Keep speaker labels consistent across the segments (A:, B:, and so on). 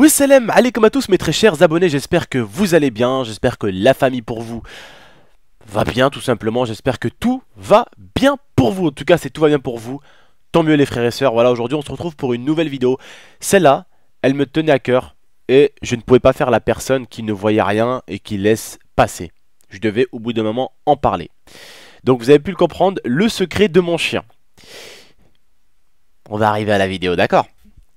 A: Salam alaikum à tous mes très chers abonnés, j'espère que vous allez bien, j'espère que la famille pour vous va bien tout simplement, j'espère que tout va bien pour vous. En tout cas si tout va bien pour vous, tant mieux les frères et sœurs. Voilà, aujourd'hui on se retrouve pour une nouvelle vidéo. Celle-là, elle me tenait à cœur et je ne pouvais pas faire la personne qui ne voyait rien et qui laisse passer. Je devais au bout d'un moment en parler. Donc vous avez pu le comprendre, le secret de mon chien. On va arriver à la vidéo, d'accord?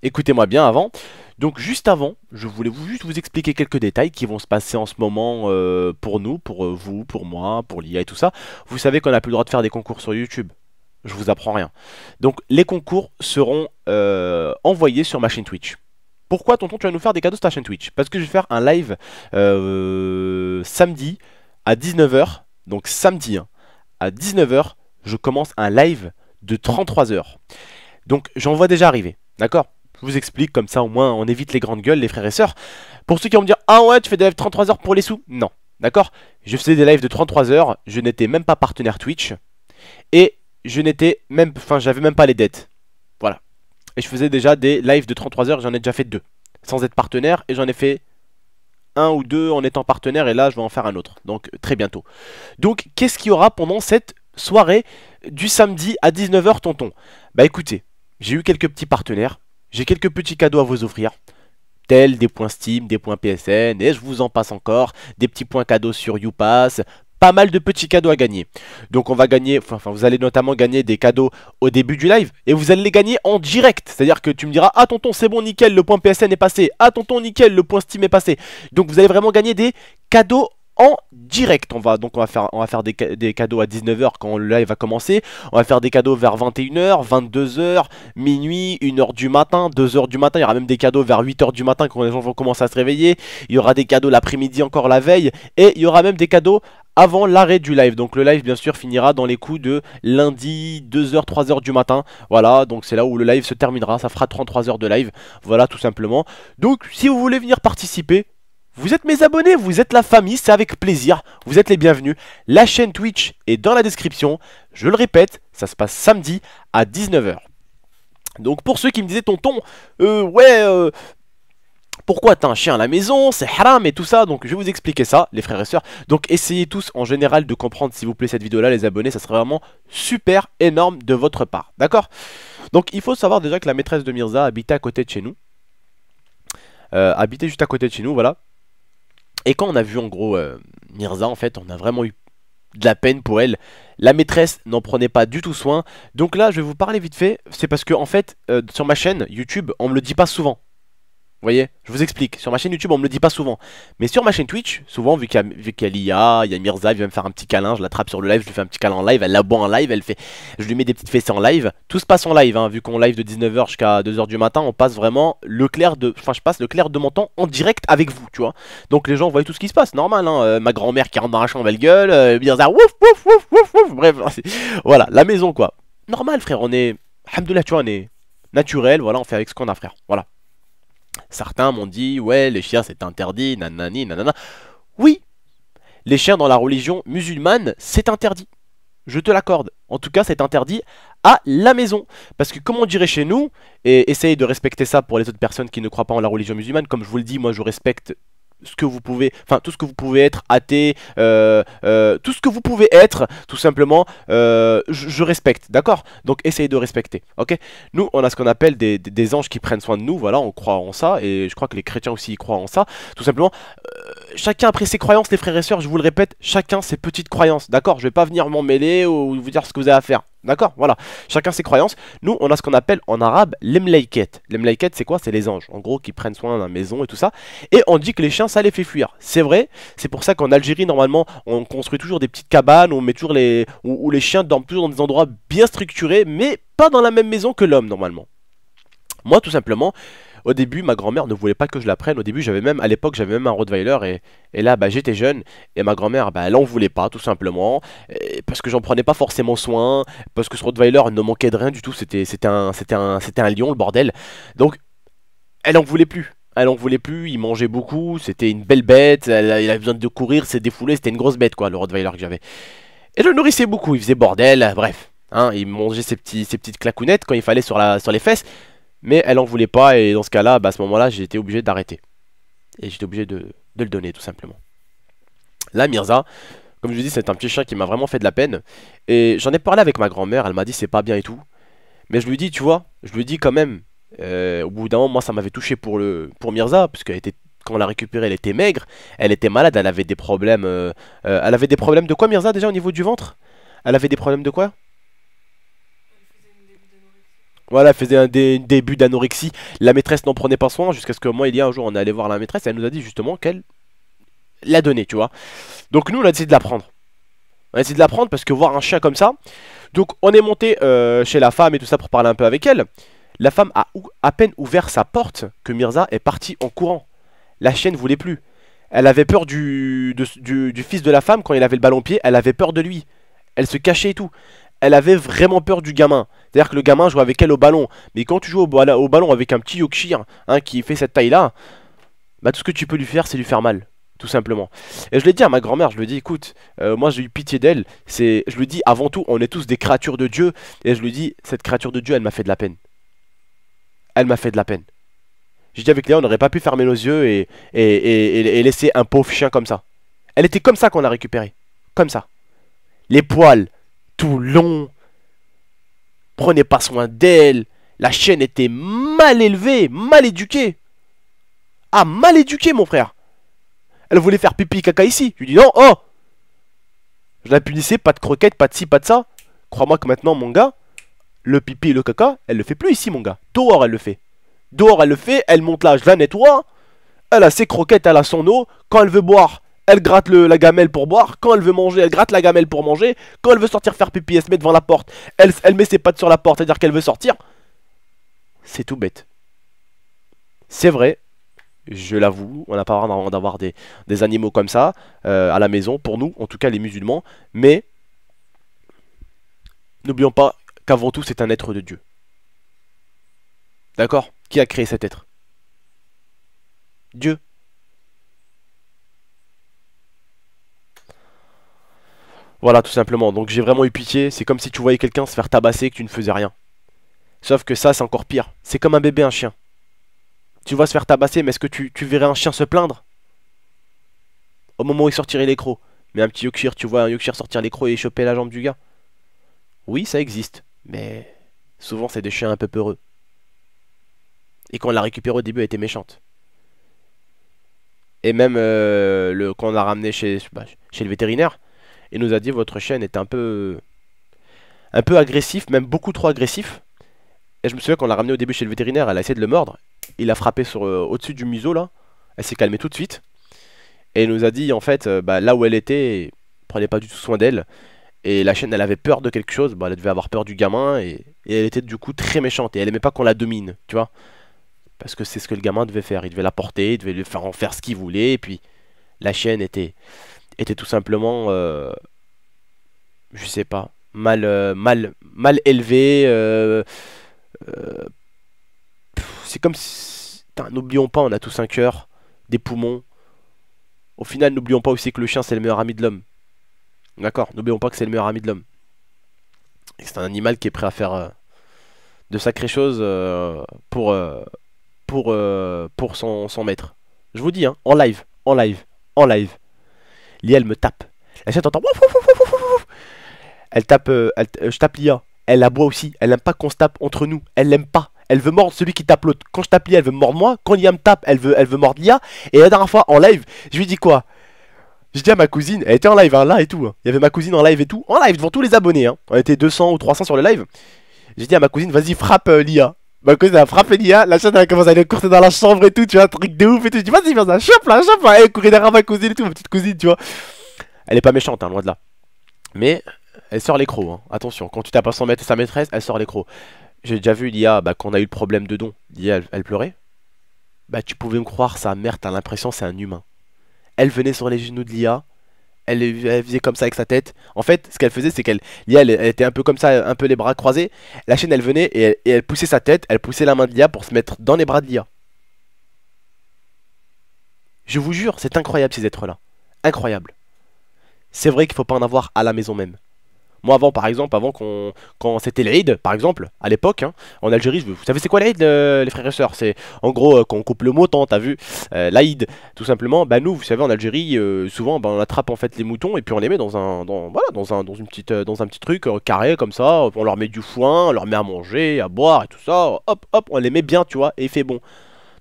A: Écoutez-moi bien avant. Donc juste avant, je voulais juste vous expliquer quelques détails qui vont se passer en ce moment pour nous, pour vous, pour moi, pour l'IA et tout ça. Vous savez qu'on n'a plus le droit de faire des concours sur YouTube. Je vous apprends rien. Donc les concours seront envoyés sur ma chaîne Twitch. Pourquoi tonton tu vas nous faire des cadeaux sur ta chaîne Twitch? Parce que je vais faire un live samedi à 19 h. Donc samedi hein, à 19 h, je commence un live de 33 h. Donc j'en vois déjà arriver, d'accord? Je vous explique, comme ça au moins on évite les grandes gueules les frères et sœurs. Pour ceux qui vont me dire, ah ouais tu fais des lives 33 h pour les sous. Non, d'accord? Je faisais des lives de 33 h, je n'étais même pas partenaire Twitch. Et je n'étais même, j'avais même pas les dettes. Voilà. Et je faisais déjà des lives de 33 h, j'en ai déjà fait 2. Sans être partenaire, et j'en ai fait 1 ou 2 en étant partenaire, et là je vais en faire un autre. Donc très bientôt. Donc qu'est-ce qu'il y aura pendant cette soirée du samedi à 19 h tonton? Bah écoutez, j'ai eu quelques petits partenaires. J'ai quelques petits cadeaux à vous offrir, tels des points Steam, des points PSN, et je vous en passe encore, des petits points cadeaux sur YouPass, pas mal de petits cadeaux à gagner. Donc on va gagner, vous allez notamment gagner des cadeaux au début du live, et vous allez les gagner en direct. C'est-à-dire que tu me diras, ah tonton c'est bon nickel, le point PSN est passé, ah tonton nickel, le point Steam est passé. Donc vous allez vraiment gagner des cadeaux en direct. On va faire des cadeaux à 19 h quand le live va commencer. On va faire des cadeaux vers 21 h, 22 h, minuit, 1 h du matin, 2 h du matin. Il y aura même des cadeaux vers 8 h du matin quand les gens vont commencer à se réveiller. Il y aura des cadeaux l'après-midi encore la veille. Et il y aura même des cadeaux avant l'arrêt du live. Donc le live bien sûr finira dans les coups de lundi 2 h, 3 h du matin. Voilà, donc c'est là où le live se terminera. Ça fera 33 h de live. Voilà tout simplement. Donc si vous voulez venir participer, vous êtes mes abonnés, vous êtes la famille, c'est avec plaisir, vous êtes les bienvenus. La chaîne Twitch est dans la description, je le répète, ça se passe samedi à 19 h. Donc pour ceux qui me disaient tonton, pourquoi t'as un chien à la maison, c'est haram et tout ça, donc je vais vous expliquer ça les frères et sœurs. Donc essayez tous en général de comprendre s'il vous plaît cette vidéo là les abonnés, ça serait vraiment super énorme de votre part, d'accord? Donc il faut savoir déjà que la maîtresse de Mirza habitait à côté de chez nous. Habitait juste à côté de chez nous, voilà. Et quand on a vu en gros Mirza, en fait, on a vraiment eu de la peine pour elle. La maîtresse n'en prenait pas du tout soin. Donc là, je vais vous parler vite fait. C'est parce que en fait, sur ma chaîne YouTube, on me le dit pas souvent. Vous voyez, je vous explique. Sur ma chaîne YouTube, on me le dit pas souvent. Mais sur ma chaîne Twitch, souvent, vu qu'il y a l'IA, il y a Mirza, il vient me faire un petit câlin, je l'attrape sur le live, je lui fais un petit câlin en live, elle l'aboie en live, je lui mets des petites fessées en live. Tout se passe en live, hein, vu qu'on live de 19 h jusqu'à 2 h du matin, on passe vraiment le clair de... je passe le clair de mon temps en direct avec vous, tu vois. Donc les gens voient tout ce qui se passe, normal, hein. Ma grand-mère qui rentre dans la chambre, elle gueule, Mirza, wouf, wouf, wouf, wouf, wouf, bref. Voilà, la maison, quoi. Normal, frère, on est... Alhamdoulilah, tu vois, on est naturel, voilà, on fait avec ce qu'on a, frère, voilà. Certains m'ont dit, ouais, les chiens c'est interdit, nanani, nanana. Oui, les chiens dans la religion musulmane, c'est interdit. Je te l'accorde. En tout cas, c'est interdit à la maison. Parce que, comme on dirait chez nous, et essayez de respecter ça pour les autres personnes qui ne croient pas en la religion musulmane, comme je vous le dis, moi je respecte ce que vous pouvez, tout ce que vous pouvez être, athée, tout ce que vous pouvez être, tout simplement, je respecte, d'accord? Donc essayez de respecter, ok? Nous, on a ce qu'on appelle des anges qui prennent soin de nous, voilà, on croit en ça, et je crois que les chrétiens aussi y croient en ça, tout simplement. Chacun après ses croyances, les frères et sœurs, je vous le répète, chacun ses petites croyances, d'accord? Je vais pas venir m'en mêler ou vous dire ce que vous avez à faire. D'accord, voilà, chacun ses croyances. Nous, on a ce qu'on appelle en arabe l'emlaïket. L'emlaïket, c'est quoi? C'est les anges, en gros, qui prennent soin de la maison et tout ça. Et on dit que les chiens, ça les fait fuir. C'est vrai, c'est pour ça qu'en Algérie, normalement, on construit toujours des petites cabanes, on met toujours où les chiens dorment toujours dans des endroits bien structurés, mais pas dans la même maison que l'homme, normalement. Moi, tout simplement, au début, ma grand-mère ne voulait pas que je la prenne. Au début, à l'époque, j'avais même un Rottweiler et là, j'étais jeune et ma grand-mère, elle en voulait pas, tout simplement, parce que j'en prenais pas forcément soin, parce que ce Rottweiler ne manquait de rien du tout. C'était un lion, le bordel. Donc, elle en voulait plus. Elle en voulait plus, il mangeait beaucoup, c'était une belle bête, il avait besoin de courir, s'est défoulé, c'était une grosse bête quoi, le Rottweiler que j'avais. Et je le nourrissais beaucoup, il faisait bordel, bref. Hein, il mangeait ses petites clacounettes quand il fallait sur les fesses, mais elle en voulait pas, et dans ce cas-là, bah, à ce moment-là, j'étais obligé d'arrêter. Et j'étais obligé de le donner, tout simplement. Là, Mirza, comme je vous dis, c'est un petit chien qui m'a vraiment fait de la peine. Et j'en ai parlé avec ma grand-mère, elle m'a dit c'est pas bien et tout. Mais je lui dis, tu vois, je lui dis quand même, au bout d'un moment, moi ça m'avait touché pour Mirza, parce qu'elle était, quand on l'a récupérée, elle était maigre, elle était malade, elle avait des problèmes. Elle avait des problèmes de quoi, Mirza, déjà au niveau du ventre? Elle avait des problèmes de quoi? Voilà, elle faisait un début d'anorexie. La maîtresse n'en prenait pas soin, jusqu'à ce que moi, il y a un jour, on est allé voir la maîtresse, elle nous a dit justement qu'elle l'a donné, tu vois. Donc nous, on a décidé de la prendre. On a décidé de la prendre parce que voir un chien comme ça. Donc on est monté chez la femme et tout ça pour parler un peu avec elle. La femme a à peine ouvert sa porte que Mirza est parti en courant. La chienne voulait plus. Elle avait peur du fils de la femme quand il avait le ballon au pied. Elle avait peur de lui. Elle se cachait et tout. Elle avait vraiment peur du gamin. C'est-à-dire que le gamin jouait avec elle au ballon. Mais quand tu joues au ballon avec un petit Yorkshire hein, qui fait cette taille-là, bah tout ce que tu peux lui faire, c'est lui faire mal. Tout simplement. Et je l'ai dit à ma grand-mère, je lui ai dit, écoute, moi j'ai eu pitié d'elle. Je lui ai dit, avant tout, on est tous des créatures de Dieu. Et je lui ai dit, cette créature de Dieu, elle m'a fait de la peine. Elle m'a fait de la peine. J'ai dit avec Léa, on n'aurait pas pu fermer nos yeux et laisser un pauvre chien comme ça. Elle était comme ça qu'on l'a récupérée. Comme ça. Les poils, tout long. Prenez pas soin d'elle. La chienne était mal élevée, mal éduquée. Ah, mal éduquée, mon frère. Elle voulait faire pipi caca ici. Je lui dis non, oh. Je la punissais, pas de croquettes, pas de ci, pas de ça. Crois-moi que maintenant, mon gars, le pipi et le caca, elle le fait plus ici, mon gars. Dehors, elle le fait. Dehors, elle le fait, elle monte là, je la nettoie. Elle a ses croquettes, elle a son eau. Quand elle veut boire, elle gratte la gamelle pour boire. Quand elle veut manger, elle gratte la gamelle pour manger. Quand elle veut sortir faire pipi, elle se met devant la porte. Elle met ses pattes sur la porte, c'est-à-dire qu'elle veut sortir. C'est tout bête. C'est vrai, je l'avoue, on n'a pas vraiment d'avoir des animaux comme ça à la maison, pour nous, en tout cas les musulmans. Mais n'oublions pas qu'avant tout, c'est un être de Dieu. D'accord? Qui a créé cet être? Dieu. Voilà, tout simplement. Donc j'ai vraiment eu pitié. C'est comme si tu voyais quelqu'un se faire tabasser et que tu ne faisais rien. Sauf que ça, c'est encore pire. C'est comme un bébé, un chien. Tu vas se faire tabasser, mais est-ce que tu verrais un chien se plaindre au moment où il sortirait les crocs? Mais un petit Yorkshire, tu vois un Yorkshire sortir les crocs et choper la jambe du gars? Oui, ça existe. Mais souvent, c'est des chiens un peu peureux. Et quand on l'a récupéré au début, elle était méchante. Et même quand on l'a ramené chez le vétérinaire, il nous a dit votre chien est un peu agressif, même beaucoup trop agressif. Et je me souviens qu'on l'a ramené au début chez le vétérinaire, elle a essayé de le mordre. Il a frappé au-dessus du museau là. Elle s'est calmée tout de suite. Et il nous a dit en fait, bah, là où elle était, il prenait pas du tout soin d'elle. Et la chienne, elle avait peur de quelque chose. Bah, elle devait avoir peur du gamin. Et elle était du coup très méchante. Et elle aimait pas qu'on la domine, tu vois. Parce que c'est ce que le gamin devait faire. Il devait la porter, il devait lui faire en faire ce qu'il voulait. Et puis la chienne était tout simplement, je sais pas, mal élevée. Euh, c'est comme si... N'oublions pas, on a tous un cœur, des poumons. Au final, n'oublions pas aussi que le chien, c'est le meilleur ami de l'homme. D'accord? N'oublions pas que c'est le meilleur ami de l'homme. Et c'est un animal qui est prêt à faire de sacrées choses pour son maître. Je vous dis, hein, en live, en live, en live. Lia, elle me tape. Elle s'entend. Elle tape, je tape Lia. Elle aboie aussi. Elle aime pas qu'on se tape entre nous. Elle l'aime pas. Elle veut mordre celui qui tape l'autre. Quand je tape Lia, elle veut me mordre moi. Quand Lia me tape, elle veut mordre Lia. Et la dernière fois, en live, je lui dis quoi? Je dis à ma cousine, elle était en live, hein, là et tout. Hein. Il y avait ma cousine en live et tout. En live devant tous les abonnés. Hein. On était 200 ou 300 sur le live. J'ai dit à ma cousine, vas-y, frappe Lia. Ma cousine a frappé Lia. La chatte, elle commence à aller courser dans la chambre et tout. Tu vois, un truc de ouf et tout. Je dis, vas-y, viens, chope là, chope là. Elle courait derrière ma cousine et tout, ma petite cousine, tu vois. Elle est pas méchante, hein, loin de là. Mais elle sort les crocs. Hein. Attention, quand tu tapes à son maître et sa maîtresse, elle sort les crocs. J'ai déjà vu Lia, bah, quand on a eu le problème de don. Lia, elle pleurait. Bah, tu pouvais me croire, sa mère, t'as l'impression c'est un humain. Elle venait sur les genoux de Lia. Elle faisait comme ça avec sa tête. En fait, ce qu'elle faisait, c'est Lia, elle était un peu comme ça, un peu les bras croisés. La chienne, elle venait et elle poussait sa tête, elle poussait la main de Lia pour se mettre dans les bras de Lia. Je vous jure, c'est incroyable ces êtres-là. Incroyable. C'est vrai qu'il faut pas en avoir à la maison même. Moi avant par exemple, quand c'était l'Aïd par exemple, à l'époque, hein, en Algérie, vous savez c'est quoi l'Aïd les frères et sœurs? C'est en gros quand on coupe le mouton, t'as vu, l'Aïd, tout simplement, bah nous vous savez en Algérie, souvent bah, on attrape en fait les moutons et puis on les met voilà, dans un petit truc carré comme ça, on leur met du foin, on leur met à manger, à boire et tout ça, hop hop, on les met bien tu vois, et il fait bon.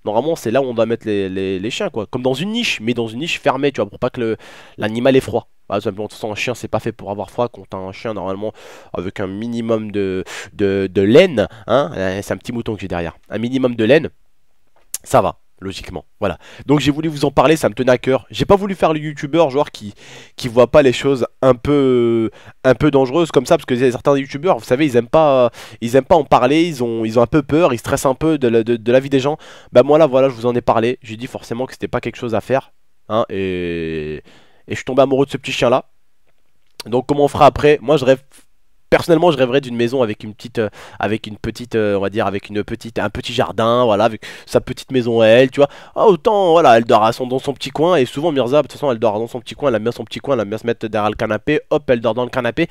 A: Normalement c'est là où on doit mettre les chiens quoi, comme dans une niche, mais dans une niche fermée tu vois, pour pas que l'animal ait froid. Bah, tout simplement, de toute façon, un chien, c'est pas fait pour avoir froid. Quand t'as un chien, normalement, avec un minimum de laine, hein, c'est un petit mouton que j'ai derrière, un minimum de laine, ça va, logiquement. Voilà. Donc j'ai voulu vous en parler, ça me tenait à cœur. J'ai pas voulu faire le youtubeur, genre qui voit pas les choses un peu dangereuses comme ça, parce que certains youtubeurs, vous savez, ils aiment pas en parler, ils ont un peu peur, ils stressent un peu de la vie des gens. Bah moi là, voilà, je vous en ai parlé. J'ai dit forcément que c'était pas quelque chose à faire, hein, et je suis tombé amoureux de ce petit chien là. Donc comment on fera après? Moi je rêve. Personnellement, je rêverais d'une maison avec une petite, on va dire, un petit jardin, voilà, avec sa petite maison à elle, tu vois. Ah, autant, voilà, elle dort dans son petit coin, et souvent Mirza, de toute façon, elle dort dans son petit coin, elle aime bien son petit coin, elle aime bien se mettre derrière le canapé, hop, elle dort dans le canapé.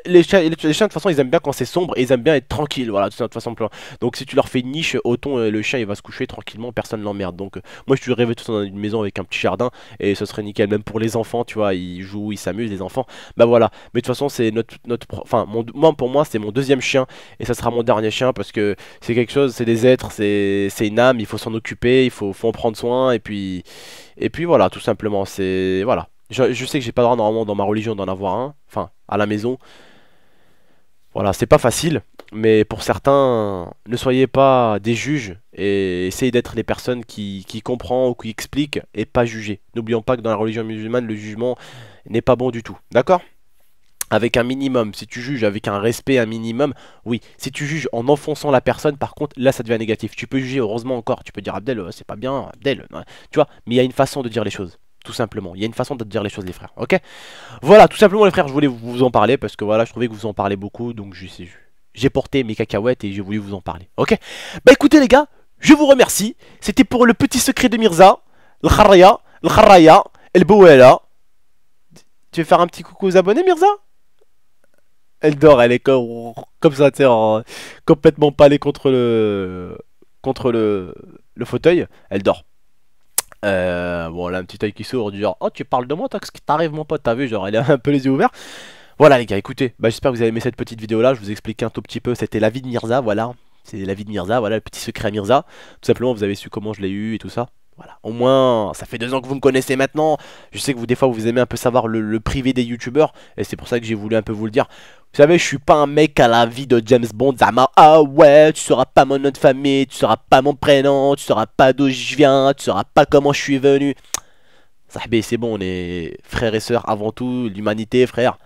A: Les chiens, de toute façon, ils aiment bien quand c'est sombre, et ils aiment bien être tranquilles, voilà, de toute façon. Donc, si tu leur fais une niche, autant le chien, il va se coucher tranquillement, personne l'emmerde. Donc, moi, je suis rêvé de dans une maison avec un petit jardin, et ce serait nickel, même pour les enfants, tu vois, ils jouent, ils s'amusent, les enfants. Bah voilà, mais de toute façon, c'est enfin, moi, pour moi, c'est mon deuxième chien et ça sera mon dernier chien parce que c'est quelque chose, c'est des êtres, c'est une âme, il faut s'en occuper, faut en prendre soin et puis voilà, tout simplement, c'est voilà. Je sais que j'ai pas le droit normalement dans ma religion d'en avoir un, enfin à la maison. Voilà, c'est pas facile, mais pour certains, ne soyez pas des juges et essayez d'être les personnes qui comprennent ou qui expliquent et pas juger. N'oublions pas que dans la religion musulmane, le jugement n'est pas bon du tout. D'accord? Avec un minimum, si tu juges avec un respect, un minimum, oui. Si tu juges en enfonçant la personne, par contre, là ça devient négatif. Tu peux juger, heureusement encore, tu peux dire Abdel, c'est pas bien, Abdel, ouais. Tu vois, mais il y a une façon de dire les choses, tout simplement. Il y a une façon de dire les choses, les frères, ok? Voilà, tout simplement, les frères, je voulais vous en parler parce que voilà, je trouvais que vous en parlez beaucoup, donc j'ai porté mes cacahuètes et j'ai voulu vous en parler, ok? Bah écoutez, les gars, je vous remercie. C'était pour le petit secret de Mirza, le Kharaya, el Bouela. Tu veux faire un petit coucou aux abonnés, Mirza? Elle dort, elle est comme ça, tu sais, complètement palée contre le fauteuil. Elle dort. Bon, elle a un petit œil qui s'ouvre du genre, oh, tu parles de moi, toi, qu'est-ce qui t'arrive, mon pote? T'as vu, genre, elle a un peu les yeux ouverts. Voilà, les gars, écoutez, bah, j'espère que vous avez aimé cette petite vidéo là. Je vous ai expliqué un tout petit peu, c'était la vie de Mirza, voilà. C'est la vie de Mirza, voilà, le petit secret à Mirza. Tout simplement, vous avez su comment je l'ai eu et tout ça. Voilà, au moins, ça fait 2 ans que vous me connaissez maintenant. Je sais que vous, des fois, vous aimez un peu savoir le privé des youtubeurs. Et c'est pour ça que j'ai voulu un peu vous le dire. Vous savez, je suis pas un mec à la vie de James Bond. Zama, ah ouais, tu sauras pas mon nom de famille, tu sauras pas mon prénom, tu sauras pas d'où je viens, tu sauras pas comment je suis venu. Sahbé, c'est bon, on est frères et sœurs avant tout, l'humanité, frère.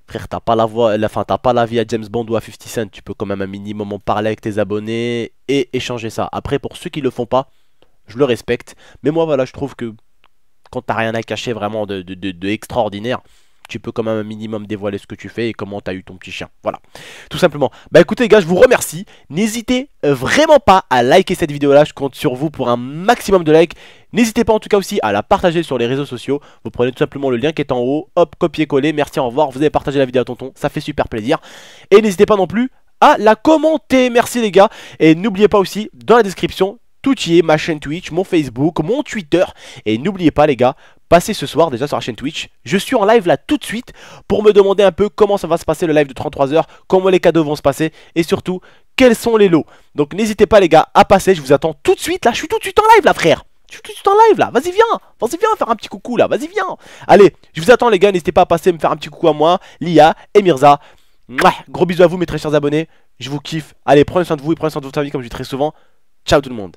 A: Frère, t'as pas la voix, enfin, t'as pas la vie à James Bond ou à 50 Cent. Tu peux quand même un minimum en parler avec tes abonnés et échanger ça. Après, pour ceux qui le font pas, je le respecte. Mais moi, voilà, je trouve que quand t'as rien à cacher vraiment de extraordinaire, tu peux quand même un minimum dévoiler ce que tu fais et comment t'as eu ton petit chien. Voilà, tout simplement. Bah écoutez les gars, je vous remercie. N'hésitez vraiment pas à liker cette vidéo là, je compte sur vous pour un maximum de likes. N'hésitez pas en tout cas aussi à la partager sur les réseaux sociaux. Vous prenez tout simplement le lien qui est en haut, hop, copier-coller, merci, au revoir. Vous avez partagé la vidéo à tonton, ça fait super plaisir. Et n'hésitez pas non plus à la commenter, merci les gars. Et n'oubliez pas aussi, dans la description, tout y est, ma chaîne Twitch, mon Facebook, mon Twitter. Et n'oubliez pas les gars, passez ce soir déjà sur la chaîne Twitch. Je suis en live là tout de suite pour me demander un peu comment ça va se passer le live de 33 heures, comment les cadeaux vont se passer et surtout quels sont les lots. Donc n'hésitez pas les gars à passer, je vous attends tout de suite là, je suis tout de suite en live là frère. Je suis tout de suite en live là, vas-y viens faire un petit coucou là, vas-y viens. Allez, je vous attends les gars, n'hésitez pas à passer me faire un petit coucou à moi, Lia et Mirza. Mouah, gros bisous à vous mes très chers abonnés, je vous kiffe. Allez, prenez soin de vous et prenez soin de votre famille comme je dis très souvent. Ciao tout le monde.